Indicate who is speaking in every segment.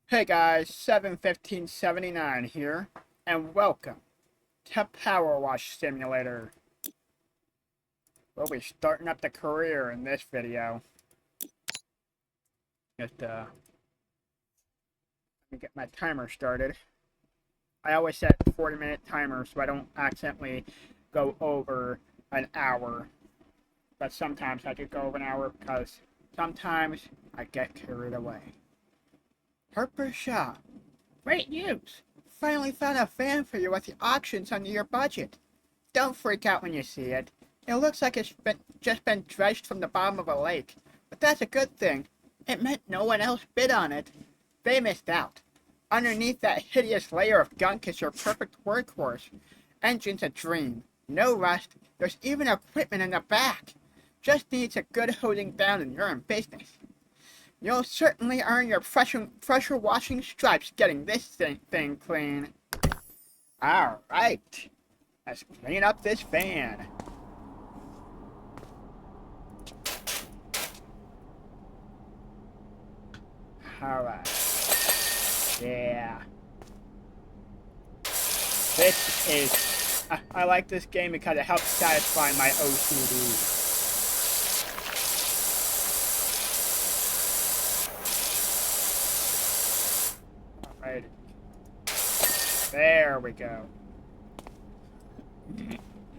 Speaker 1: Hey guys, 71579 here, and welcome to Powerwash Simulator. We'll be starting up the career in this video. Just, let me get my timer started. I always set 40-minute timer so I don't accidentally go over an hour. But sometimes I could go over an hour because sometimes I get carried away. Harper Shaw. Great news! Finally found a fan for you with the options under your budget. Don't freak out when you see it. It looks like it's just been dredged from the bottom of a lake, but that's a good thing. It meant no one else bid on it. They missed out. Underneath that hideous layer of gunk is your perfect workhorse. Engine's a dream. No rust. There's even equipment in the back. Just needs a good hosing down and you're in business. You'll certainly earn your pressure washing stripes getting this thing clean. Alright. Let's clean up this van. Alright. Yeah. This is... I like this game because it helps satisfy my OCD. Alright. There we go.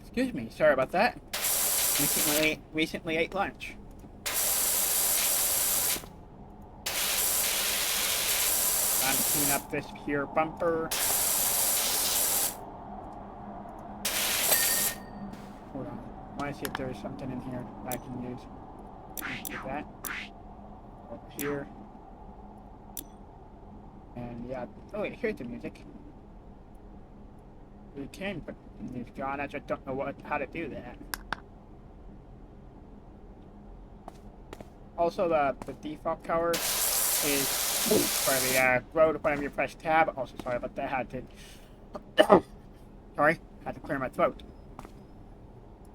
Speaker 1: Excuse me, sorry about that. Recently ate lunch. Time to clean up this here bumper. Hold on. I want to see if there's something in here that I can use. Do that. Over here. And yeah. Oh wait, here's the music. We can put music on. I just don't know how to do that. Also, the default color is for the road whenever you press tab. Also, sorry about that. Had to had to clear my throat.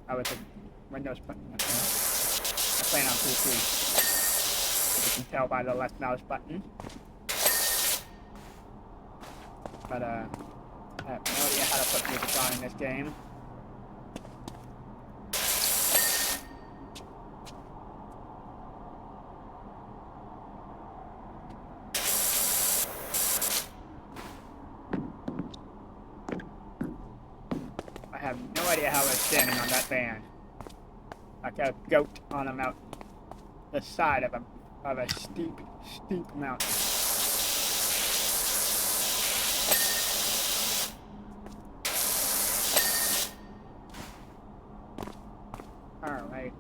Speaker 1: I was the Windows button. I'm playing on PC. As you can tell by the left mouse button. But I have no idea how to put music on in this game. I have no idea how I was standing on that van. Like a goat on a the side of a steep mountain. Alright.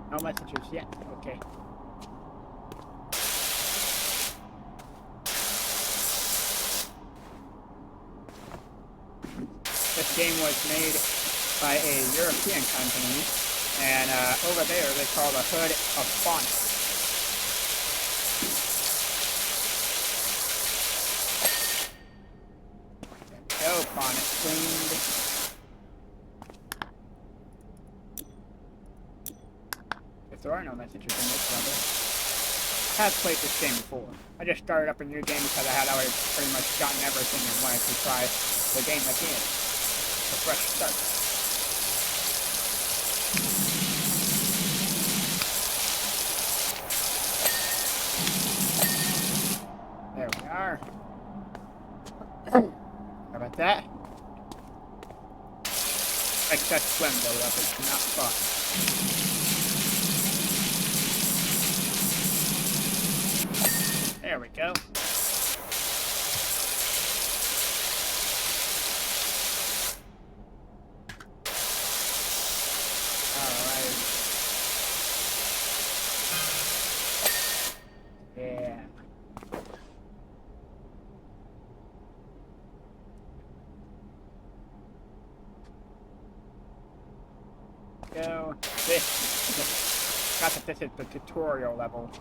Speaker 1: No messages yet. Okay. This game was made by a European company, and over there they call the hood a font. There we go, bonnet cleaned. If there are no messages in this level. I have played this game before. I just started up a new game because I had already pretty much gotten everything and wanted to try the game again. A fresh start. There we are. How about that? Excess swim buildup is not fun. There we go. Alright. Yeah. Go. This. Forgot that this is the tutorial level.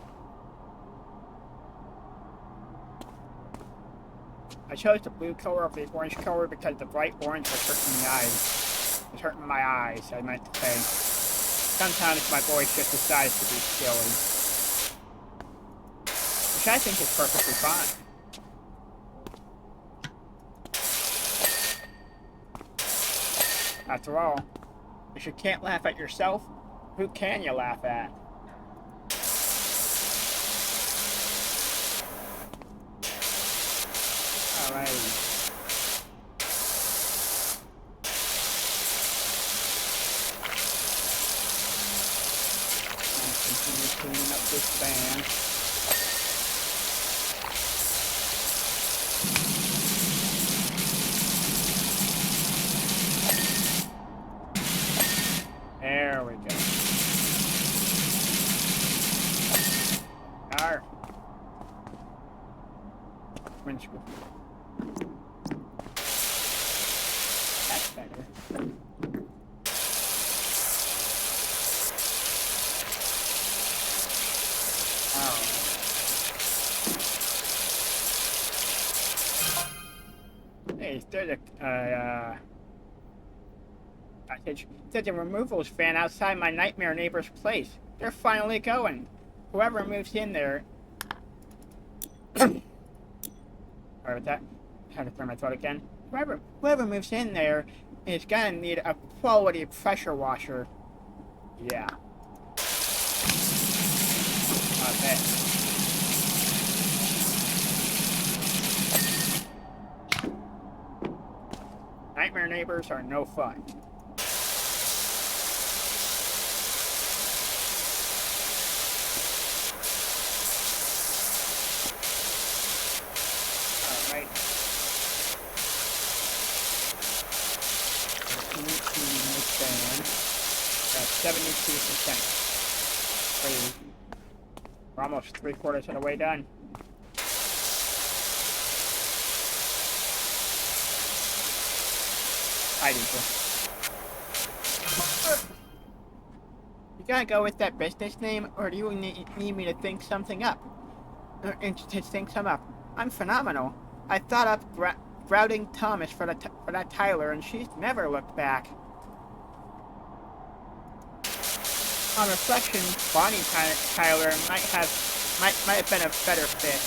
Speaker 1: I chose the blue color over the orange color because the bright orange was hurting the eyes. It's hurting my eyes, I meant to say. Sometimes my voice just decides to be silly. Which I think is perfectly fine. After all, if you can't laugh at yourself, who can you laugh at? Alrighty. I'll continue cleaning up this fan. There we go. Alright. Windscreen. That's better. Oh. Hey, there's a there's a removals van outside my nightmare neighbor's place. They're finally going. Whoever moves in there. Sorry about that. Had to clear my throat again. Whoever moves in there is gonna need a quality pressure washer. Yeah. Okay. Nightmare neighbors are no fun. Alright. That's 72%. We're almost 3/4 of the way done. I do too. You gotta go with that business name, or do you need me to think something up? I'm phenomenal. I thought up Grouting Thomas for that Tyler, and she's never looked back. On reflection, Bonnie Tyler might have been a better fit.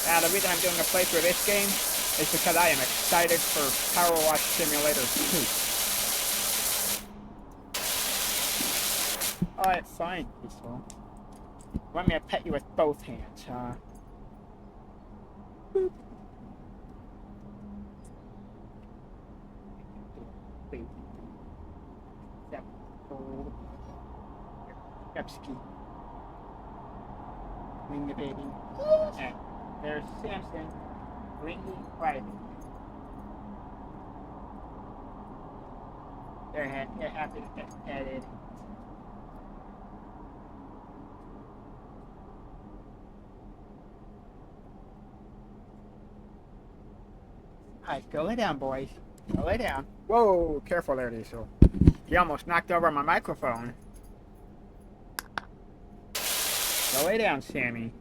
Speaker 1: Now, the reason I'm doing a playthrough of this game is because I am excited for Powerwash Simulator 2. Alright, fine, peaceful. Want me to pet you with both hands, huh? Boop. Epski. Bring the baby. And there's Samson. Bringing Riley. They're happy to get petted. Alright, go lay down, boys. Go lay down. Whoa, careful there, Diesel. You almost knocked over my microphone. Go lay down, Sammy.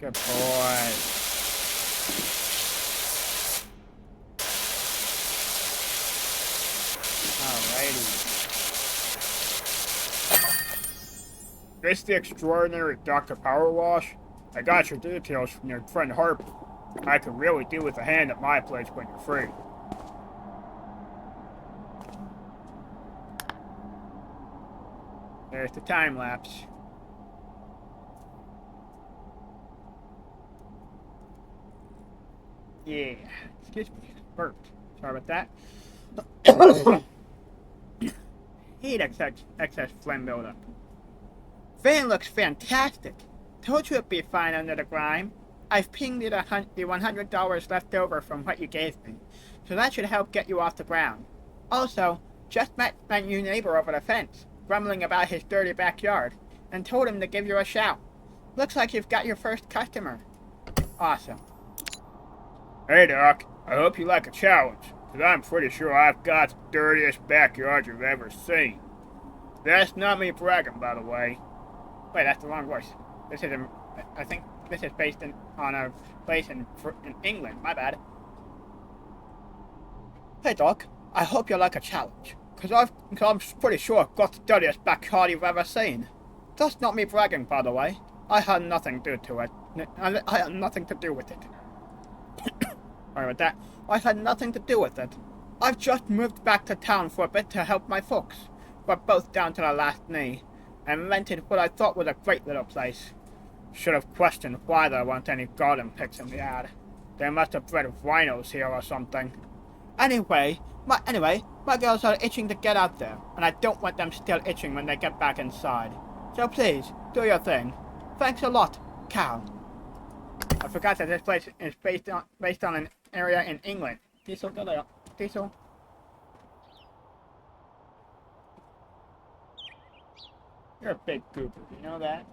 Speaker 1: Good boy. Alrighty. This the extraordinary Dr. Powerwash? I got your details from your friend Harp. I could really do with a hand at my place when you're free. There's the time lapse. Yeah. Excuse me. Burped. Sorry about that. Hate excess phlegm buildup. Van looks fantastic. Told you it'd be fine under the grime. I've pinged you the $100 left over from what you gave me, so that should help get you off the ground. Also, just met my new neighbor over the fence, grumbling about his dirty backyard, and told him to give you a shout. Looks like you've got your first customer. Awesome. Hey, Doc. I hope you like a challenge, because I'm pretty sure I've got the dirtiest backyard you've ever seen. That's not me bragging, by the way. Wait, that's the wrong voice. This is I think this is based on a place in England. My bad. Hey, Doc. I hope you like a challenge, because I'm pretty sure I've got the dirtiest backyard you've ever seen. That's not me bragging, by the way. I had nothing to do to it. I had nothing to do with it. Sorry about that. I had nothing to do with it. I've just moved back to town for a bit to help my folks. We're both down to the last knee, and rented what I thought was a great little place. Should have questioned why there weren't any garden picks in the ad. They must have bred rhinos here or something. Anyway, my girls are itching to get out there, and I don't want them still itching when they get back inside. So please, do your thing. Thanks a lot, Cal. I forgot that this place is based on an area in England. Diesel, go there. Diesel. You're a big goober, you know that?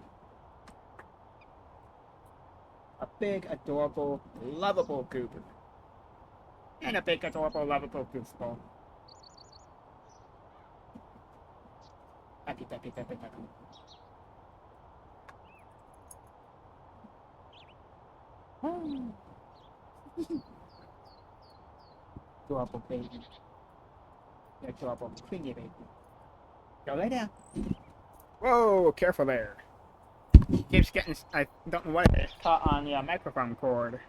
Speaker 1: A big, adorable, lovable goober. And a big, adorable, lovable goofball. Happy, happy, happy, happy. Oh. Adorable baby. Adorable, clingy baby. Go lay down. Whoa, careful there. Keeps getting, I don't know what it is, caught on the microphone cord.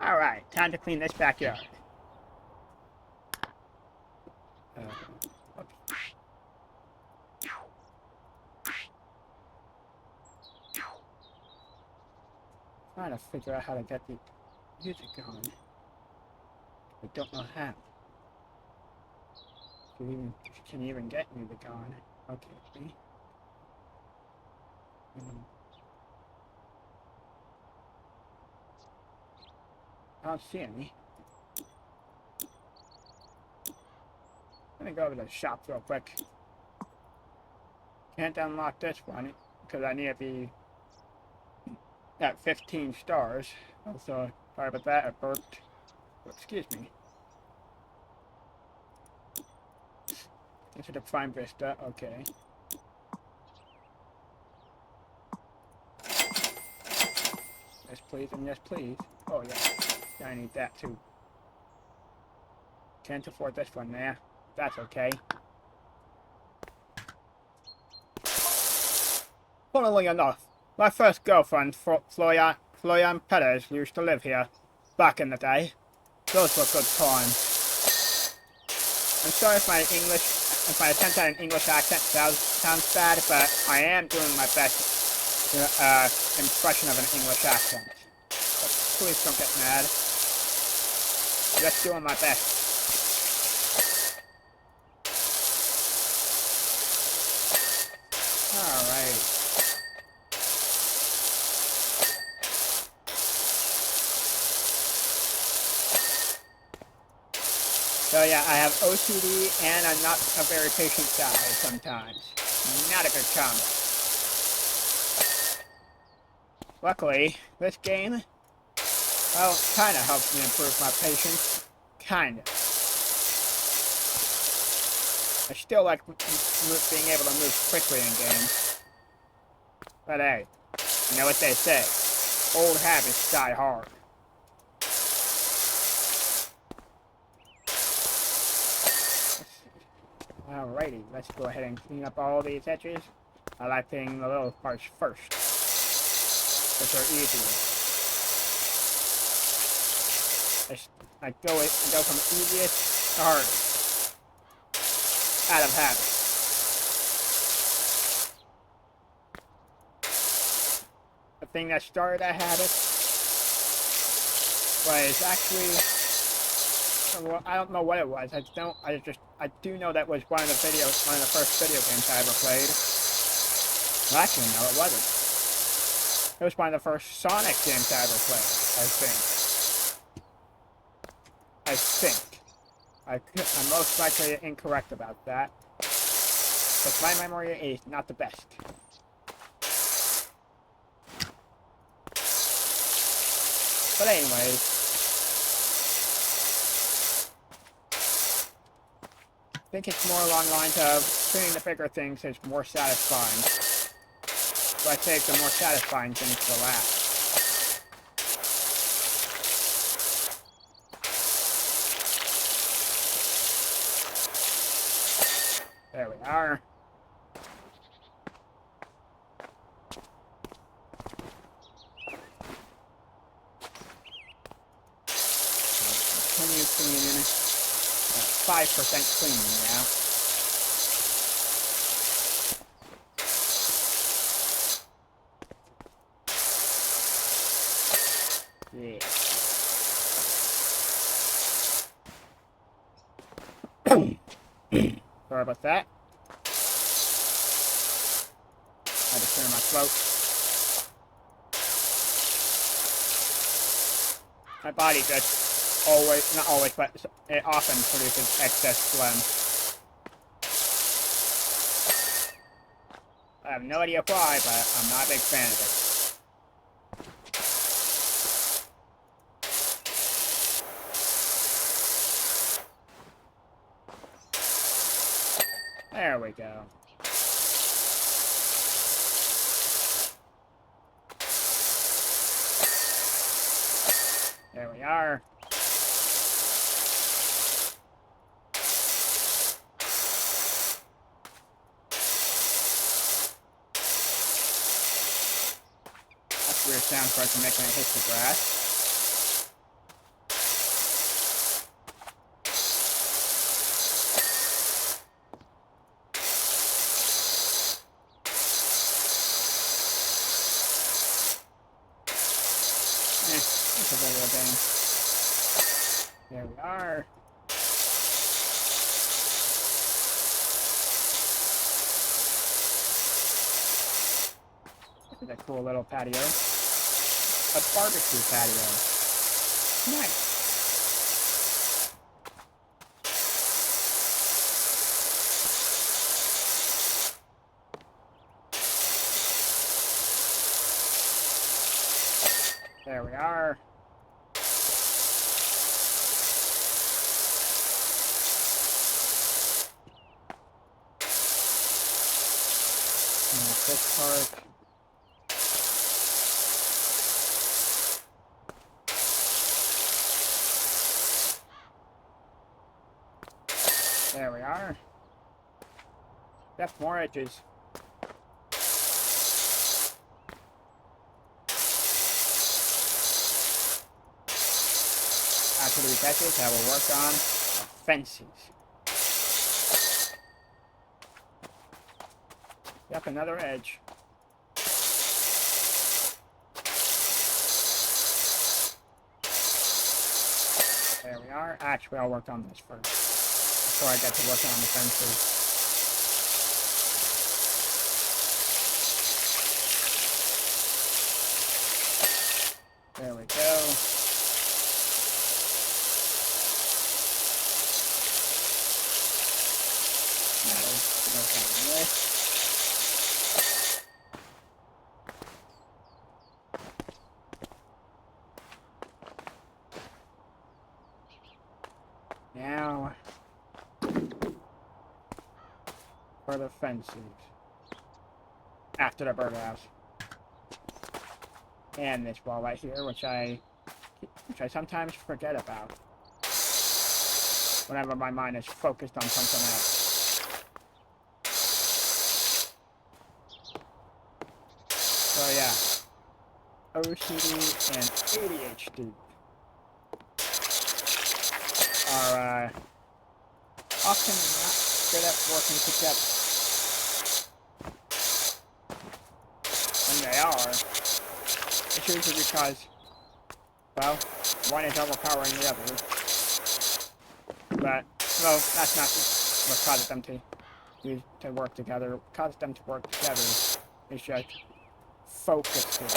Speaker 1: Alright, time to clean this backyard. Trying to figure out how to get the music going. I don't know how. Can you even get music on? Okay. I don't see any. Let me go over to the shop real quick. Can't unlock this one because I need to be at 15 stars. Also, sorry about that, I burped. Excuse me. Into the Prime Vista, okay. Yes, please, and yes, please. Oh, yeah. I need that, too. Can't afford this one there. That's okay. Funnily enough, my first girlfriend, Florian Perez, used to live here. Back in the day. Those were good times. I'm sorry if my attempt at an English accent sounds bad, but I am doing my best impression of an English accent. But please don't get mad. I'm just doing my best. Alrighty. So yeah, I have OCD and I'm not a very patient guy sometimes. Not a good combo. Luckily, this game, well, kinda helps me improve my patience. Kinda. I still like being able to move quickly in games. But hey, you know what they say, old habits die hard. Alrighty, let's go ahead and clean up all these edges. I like cleaning the little parts first, which are easier. I go from easiest to hardest, out of habit. The thing that started that habit was actually, well, I don't know what it was. I do know that was one of the first video games I ever played. Well, actually, no, it wasn't. It was one of the first Sonic games I ever played, I think. I'm most likely incorrect about that. But my memory is not the best. But anyways, think it's more along the lines of cleaning the bigger things is more satisfying. So I save the more satisfying things for last. There we are. Continue cleaning. 5% cleaning now. Yeah. Sorry about that. I had to clear my throat. My body just always, not always, but it often produces excess phlegm. I have no idea why, but I'm not a big fan of it. There we go. There we are. That's weird sound for it to make when it hits the grass. It's a video game. There we are. This is a cool little patio. A barbecue patio. Nice. There we are. Fish park. There we are. That's more edges. After these edges, I will work on the fences. Yep, another edge. There we are. Actually, I'll work on this first before I get to work on the fences. There we go. Now, work on this. Now, for the fences, after the birdhouse, and this wall right here, which I sometimes forget about whenever my mind is focused on something else. So yeah, OCD and ADHD are often not good at working together. When they are, it's usually because, well, one is overpowering the other. But, well, that's not what causes them to work together. What causes them to work together is just focusing,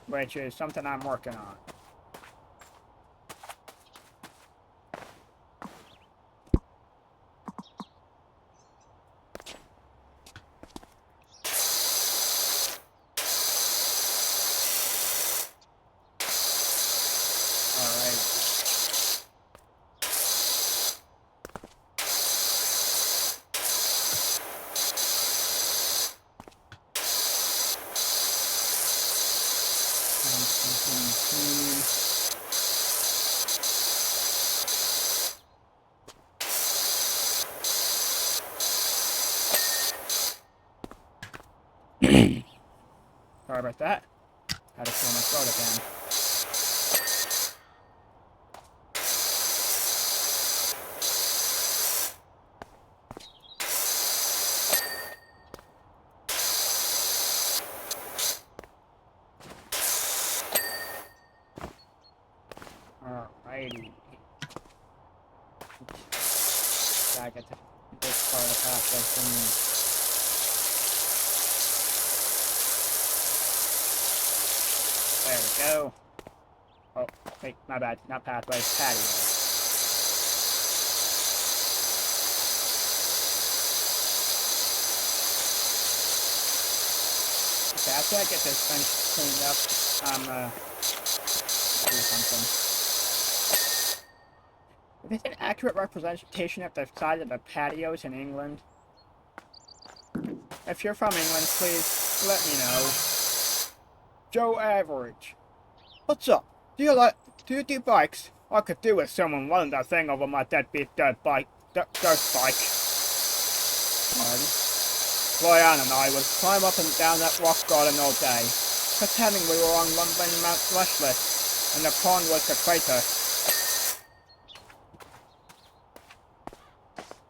Speaker 1: which is something I'm working on. Sorry about that. Had to clear my throat again. Alrighty. Gotta get to this part of the pathway soon. There we go. Oh, wait, my bad. Not pathway, patio. Okay, after I get this fence cleaned up, I'm do something. Is this an accurate representation of the size of the patios in England? If you're from England, please let me know. Joe Average. What's up? Do you do bikes? I could do with someone running that thing over my deadbeat dirt bike. Dirt bike. Pardon? Ryan and I would climb up and down that rock garden all day, pretending we were on rumbling Mount Rushmore, and the pond was the crater.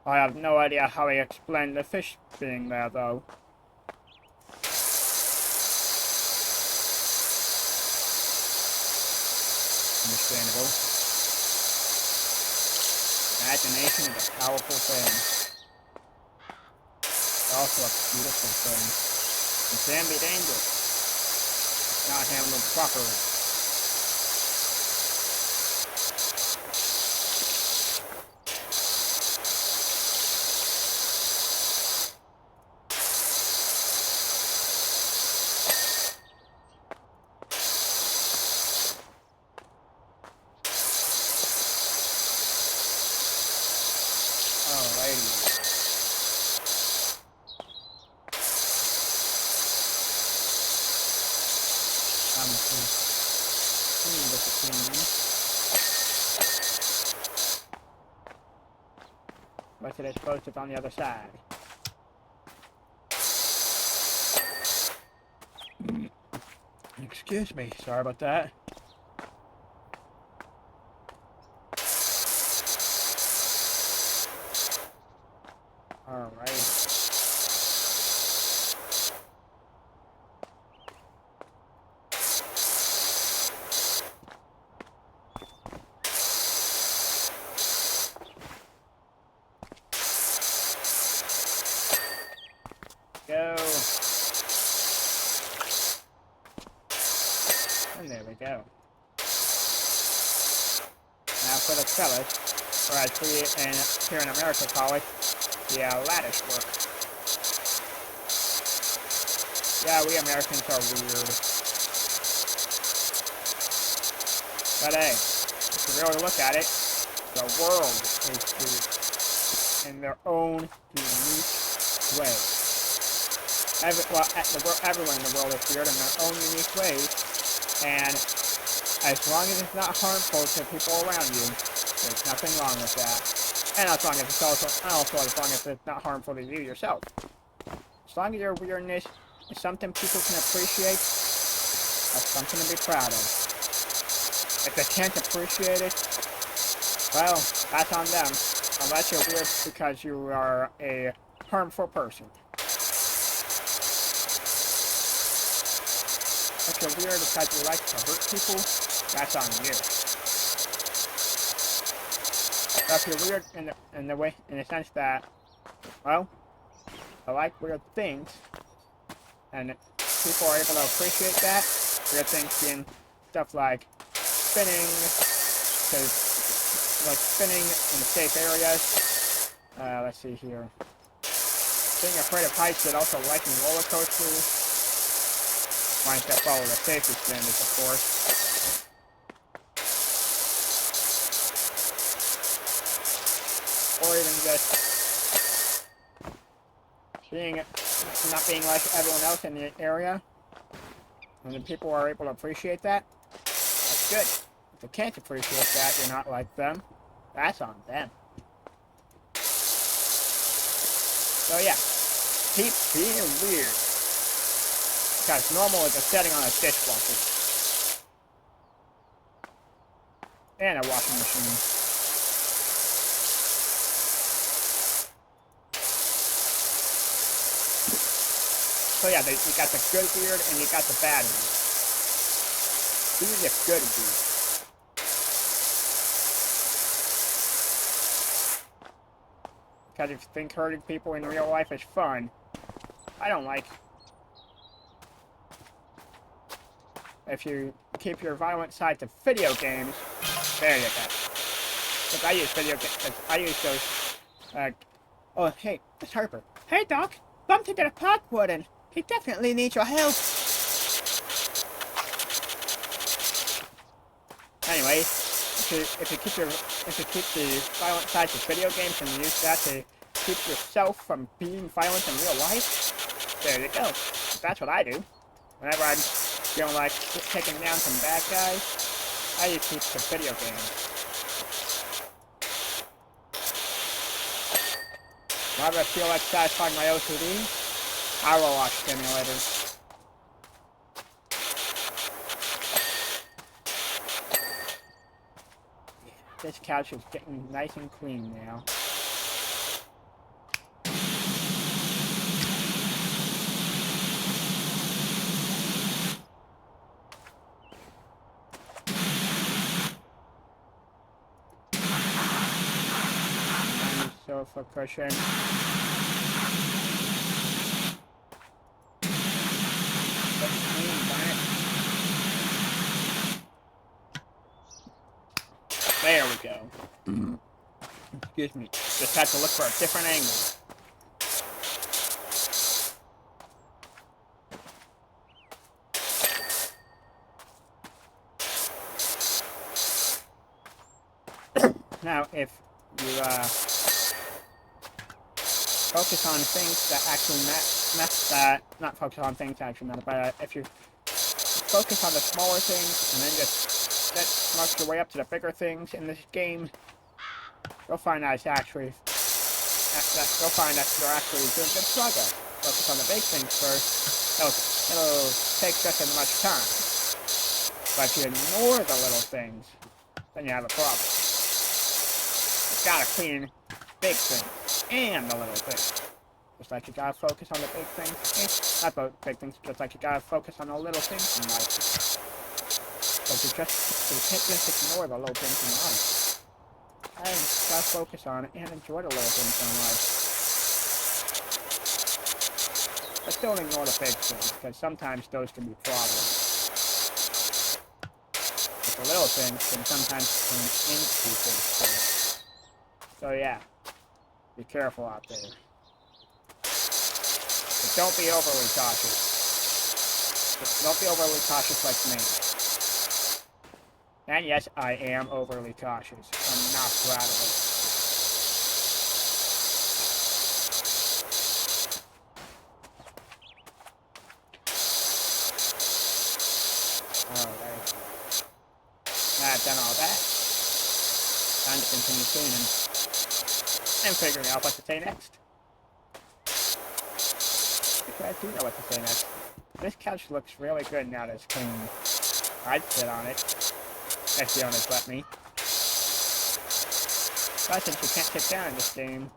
Speaker 1: I have no idea how he explained the fish being there, though. Understandable. Imagination is a powerful thing. It's also a beautiful thing. It can be dangerous if not handled properly. What's it explosive on the other side? Excuse me, sorry about that. Alright. Go. And there we go. Now for the trellis, or as we here in America call it, the lattice work. Yeah, we Americans are weird. But hey, if you really look at it, the world is weird in their own unique way. Everyone in the world is weird in their own unique ways, and as long as it's not harmful to people around you, there's nothing wrong with that. And as long as it's also as long as it's not harmful to you yourself. As long as your weirdness is something people can appreciate, that's something to be proud of. If they can't appreciate it, well, that's on them. Unless you're weird because you are a harmful person. If you're weird because you like to hurt people, that's on you. But if you're weird in the sense that, well, I like weird things, and people are able to appreciate that. Weird things being stuff like spinning, spinning in safe areas. Let's see here. Being afraid of heights, but also liking roller coasters. Ones that follow the safety standards, of course. Or even just not being like everyone else in the area. And the people are able to appreciate that, that's good. If they can't appreciate that, you're not like them, that's on them. So yeah, keep being weird. Because normal is a setting on a dishwasher. And a washing machine. So yeah, you got the good weird and you got the bad weird. Do the good weird. Because if you think hurting people in real life is fun, I don't like. If you keep your violent side to video games, there you go. Because I use video games, because I use those, oh, hey, it's Harper. Hey, Doc, bumped into the park warden. He definitely needs your help. Anyway, if you keep the violent side to video games and use that to keep yourself from being violent in real life, there you go. That's what I do. Whenever I'm feeling like taking down some bad guys, I use keep the video games. Whenever I feel like satisfying my OCD, Powerwash Simulator. This couch is getting nice and clean now. And sofa cushion. There we go. Excuse me. Just had to look for a different angle. Now, if you focus on things that actually not focus on things that actually matter, but if you focus on the smaller things and then just march your way up to the bigger things in this game, you'll find that it's actually you'll find that you're actually doing good progress. Focus on the big things first. It'll take just as much time. But if you ignore the little things, then you have a problem. You gotta clean big things and the little things. Just like you gotta focus on the big things, not both big things, just like you gotta focus on the little things in life. But you can't just ignore the little things in life. I gotta focus on it and enjoy the little things in life. But don't ignore the big things, because sometimes those can be problems. But the little things can sometimes turn into big things. So yeah, be careful out there. But don't be overly cautious. Don't be overly cautious like me. And yes, I am overly cautious. I'm not proud of it. Alright. Now I've done all that. Time to continue cleaning. And figuring out what to say next. Because I do know what to say next. This couch looks really good now that it's clean. I'd sit on it. If the owners let me. But since you can't sit down in this game,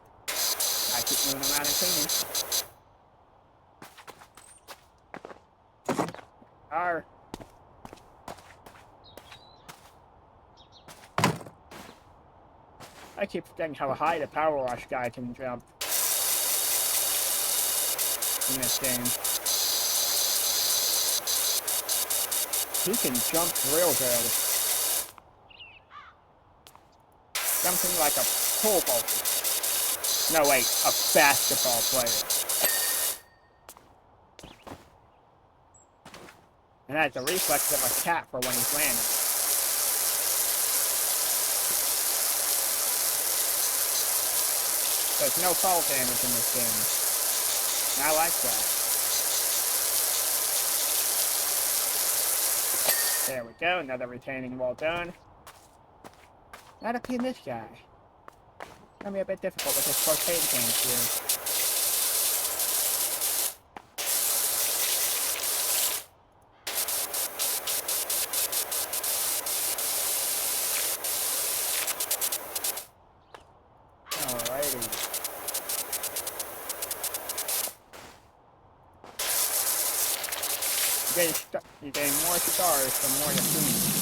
Speaker 1: I keep moving around and cleaning. I keep forgetting how high the Powerwash guy can jump in this game. He can jump real good. Something like a pool ball. No, wait, a basketball player. And has the reflex of a cat for when he's landing. There's no fall damage in this game. And I like that. There we go, another retaining wall done. Now to clean this guy. Gonna be a bit difficult with this propane tank here. Alrighty. You're getting more stars the more you clean.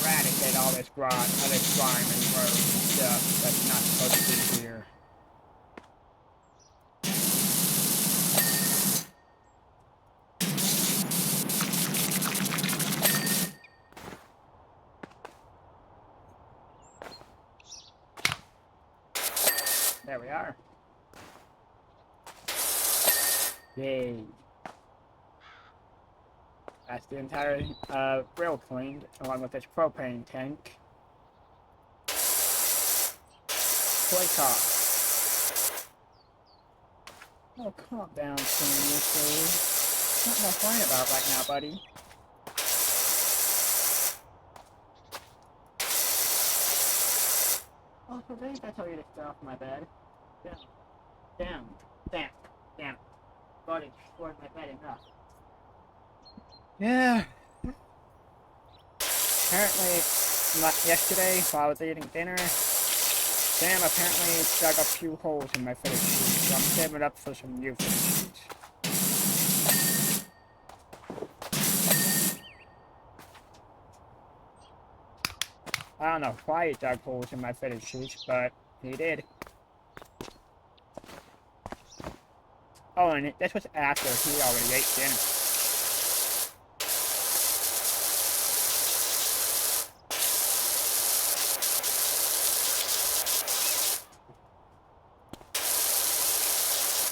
Speaker 1: Eradicate all this grime and road and stuff that's not supposed to be here. There we are. Yay. That's the entire grill cleaned, along with this propane tank. Toy car. Oh, calm down, seriously. Not much to whine about right now, buddy. Oh, so didn't I tell you to get off my bed? Damn. Buddy, destroyed my bed enough. Yeah. Apparently, yesterday, while I was eating dinner, Sam apparently dug a few holes in my footage sheet, so I'm saving it up for some new footage sheets. I don't know why he dug holes in my footage sheets, but he did. Oh, and this was after he already ate dinner.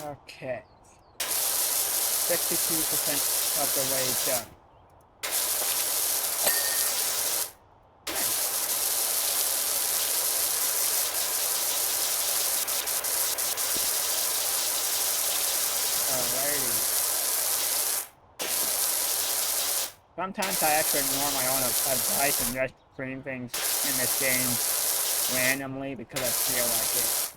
Speaker 1: Okay. 52% of the way done. Alrighty. Sometimes I actually ignore my own advice and just bring things in this game randomly because I feel like it.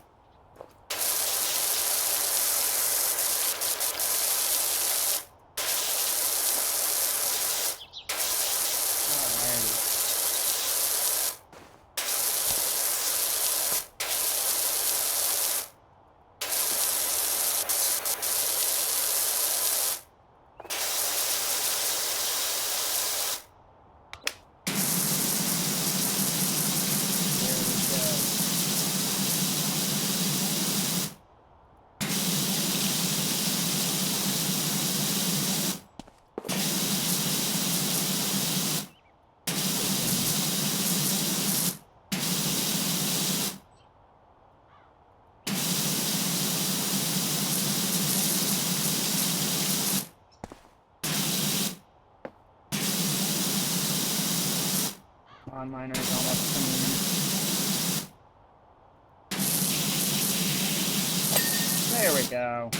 Speaker 1: Miner is almost clean. There we go.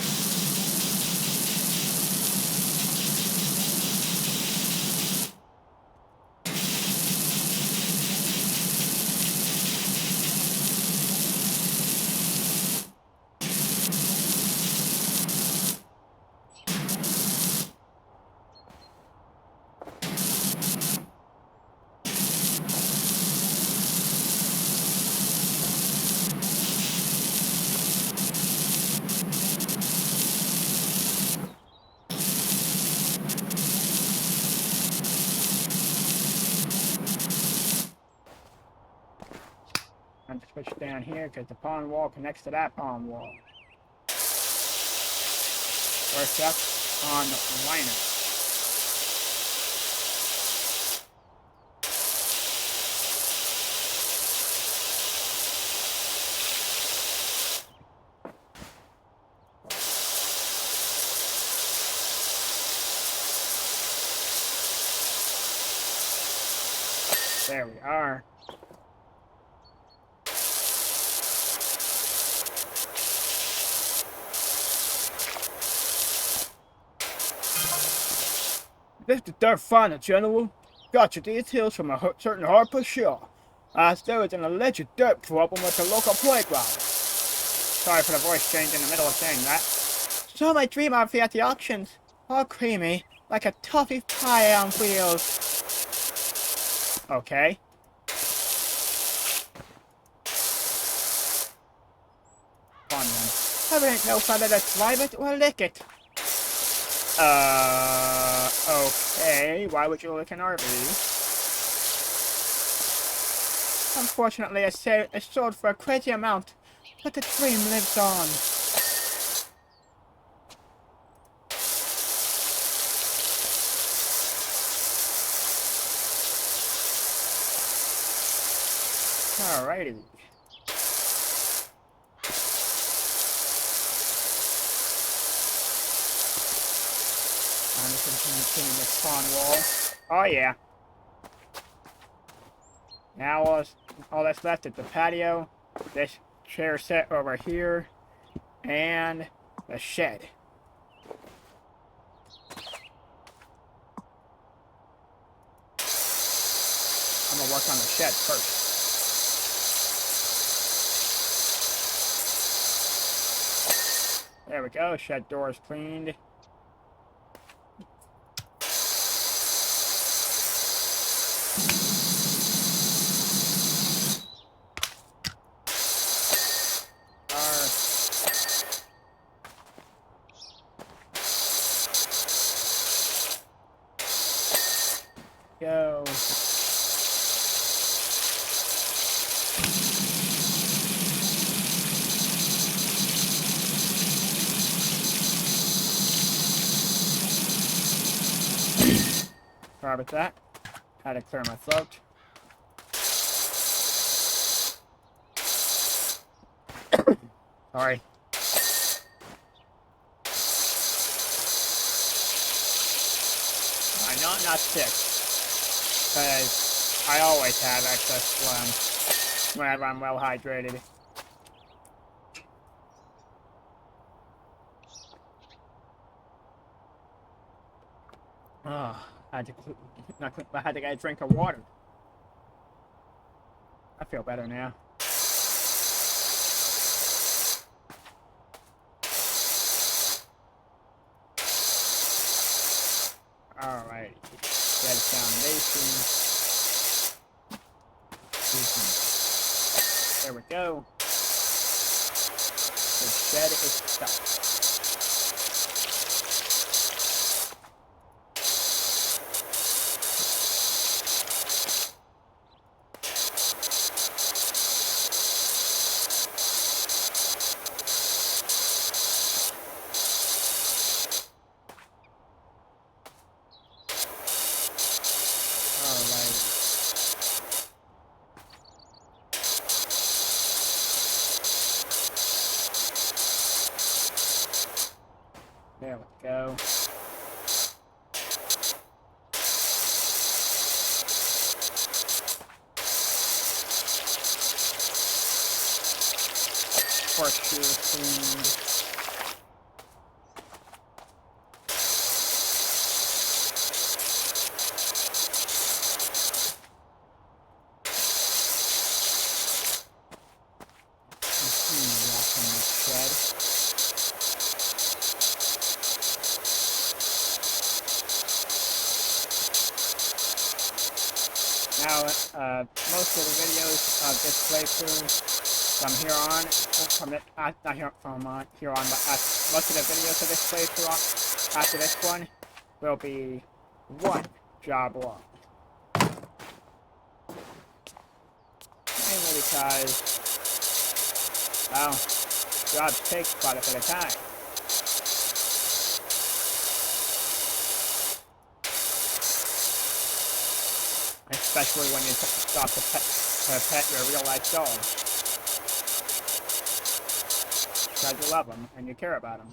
Speaker 1: I'm just switch down here because the pond wall connects to that pond wall. We're stuck on liner. There we are. This is Dirt Finder, General. Got your details from a certain Harper Shaw. As there was an alleged dirt problem at the local playground. Sorry for the voice change in the middle of saying that. So my dream outfit at the auctions. All creamy, like a toffee pie on wheels. Okay. Fun one. There ain't no feather to drive it or lick it. Okay. Why would you lick an RV? Unfortunately, I sold for a crazy amount, but the dream lives on. Alrighty. I'm just continuing this pawn wall. Oh yeah. Now all that's left is the patio, this chair set over here, and the shed. I'm gonna work on the shed first. There we go, shed door is cleaned. Go. Sorry about that. Had to clear my throat. Sorry. I know I'm not sick, because I always have excess phlegm whenever I'm well hydrated. Oh, I had to get a drink of water. I feel better now. Alright, set foundation. There we go. The shed is stuck. There we go. Horseshoe cleaned. Now, most of the videos of this playthrough from here on, not here from here on, but most of the videos of this playthrough after this one will be one job long. Mainly because, well, jobs take quite a bit of time. especially when you stop to pet your real-life dog. Because you love them and you care about them.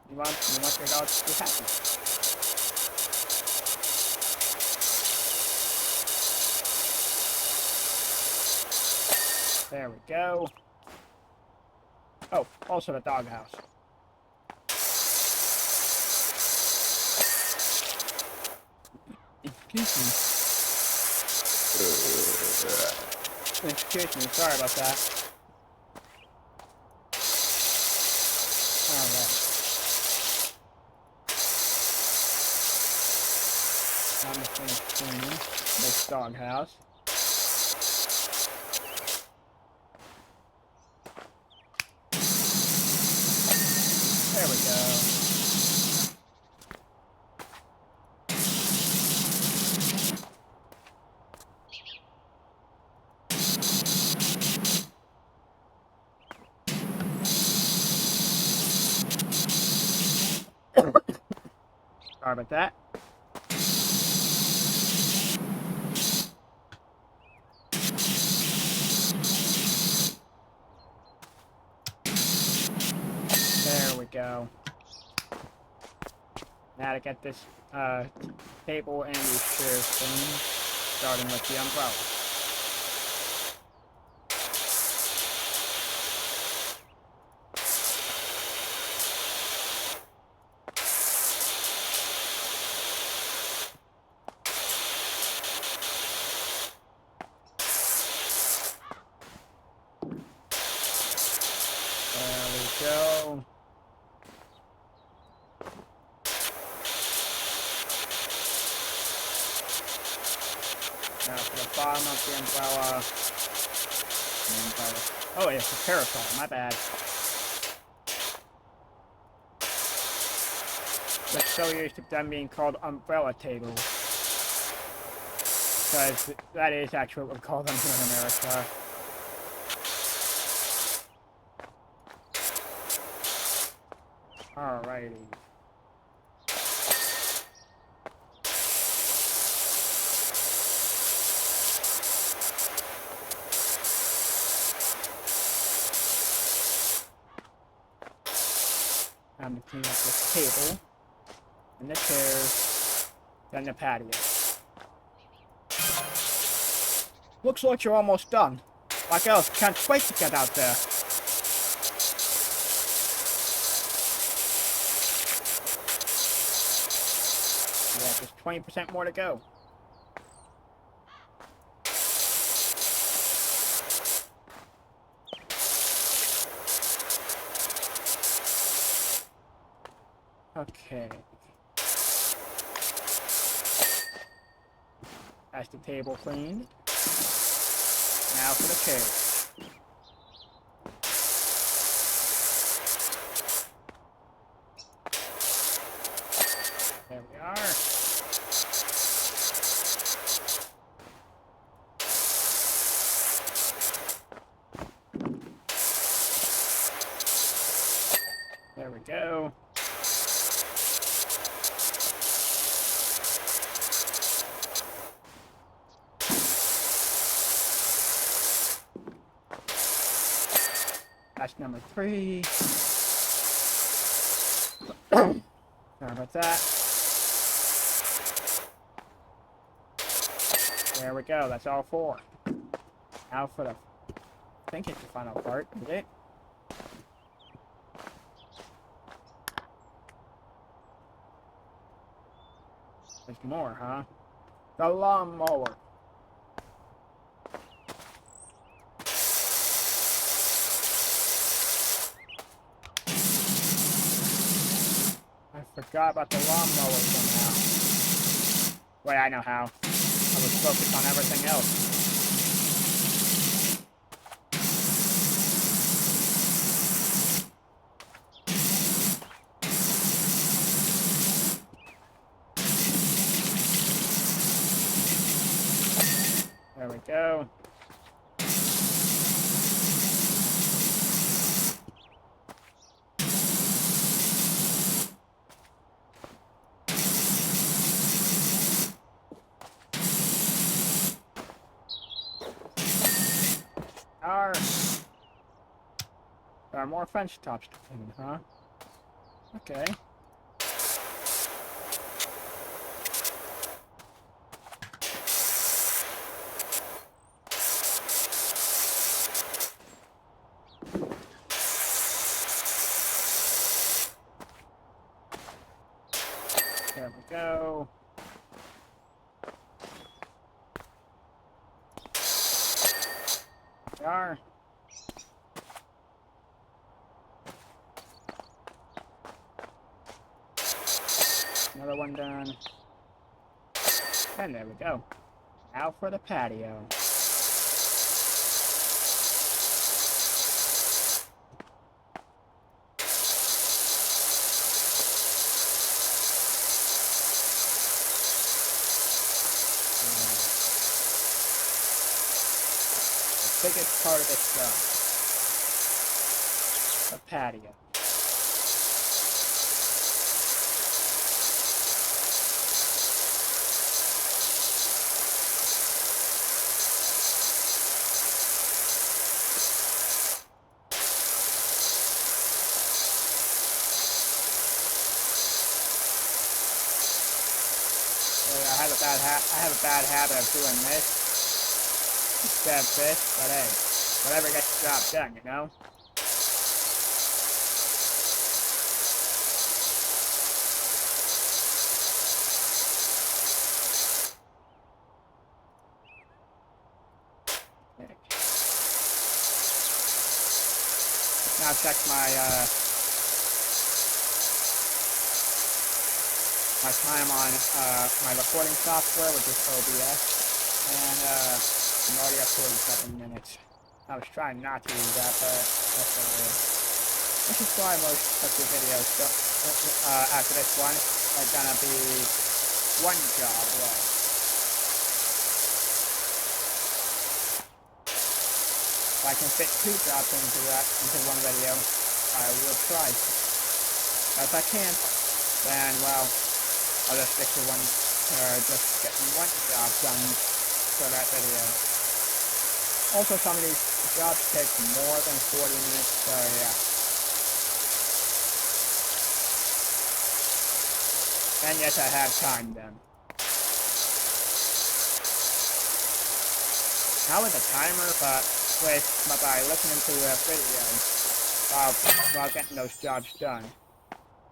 Speaker 1: You want your dog to be happy. There we go. Oh, also the doghouse. Excuse me, sorry about that. Alright. I'm just gonna clean this doghouse. There we go. Sorry about that. There we go. Now to get this table and these chairs clean, starting with the umbrella. There we go. Now for the bottom of the umbrella. Oh, it's a parasol, my bad. But so used to them being called umbrella tables. Because that is actually what we call them here in America. Alrighty. I'm going to clean up this table, and the chairs, then the patio. Looks like you're almost done. Like else, can't wait to get out there. Yeah, just 20% more to go. Okay. That's the table cleaned. Now for the chairs. There we are. There we go. That's number 3. Sorry about that. There we go, that's all 4. Now for the, I think it's the final part, is it? There's more, huh? The lawnmower. I forgot about the lawnmower somehow. Wait, I know how. I was focused on everything else. There we go. There are more fence tops to clean, huh? Okay. There we go. There we are. Another one done. And there we go. Now for the patio. The biggest part of this job. The patio. I have a bad habit of doing this instead of this, but hey, whatever gets the job done, you know? Okay. Let's now check my time on my recording software, which is OBS, and I'm already at 47 minutes. I was trying not to do that, but that's what it is. This is why most of the videos after this one are gonna be one job long. If I can fit 2 jobs into one video, I will try. But if I can't, then well, I'll just stick to just getting one job done for that video. Also, some of these jobs take more than 40 minutes, so yeah. And yes, I have timed them. Not with a timer, but by listening to a video while getting those jobs done.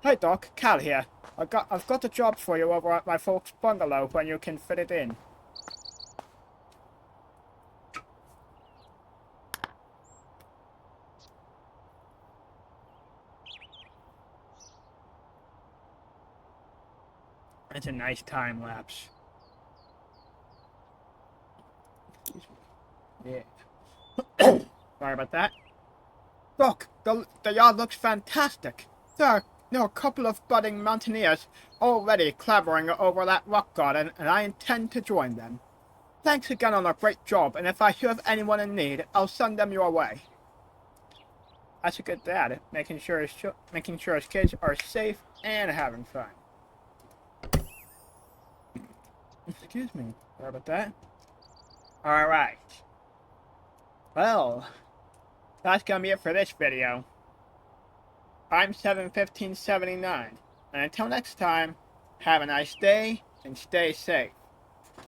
Speaker 1: Hey Doc, Cal here. I've got a job for you over at my folks' bungalow when you can fit it in. It's a nice time lapse. Yeah. Sorry about that. Look, the yard looks fantastic. There are a couple of budding mountaineers already clambering over that rock garden, and I intend to join them. Thanks again on a great job, and if I hear of anyone in need, I'll send them your way. That's a good dad, making sure his kids are safe and having fun. Excuse me. Sorry about that. Alright. Well, that's gonna be it for this video. I'm 71579, and until next time, have a nice day and stay safe.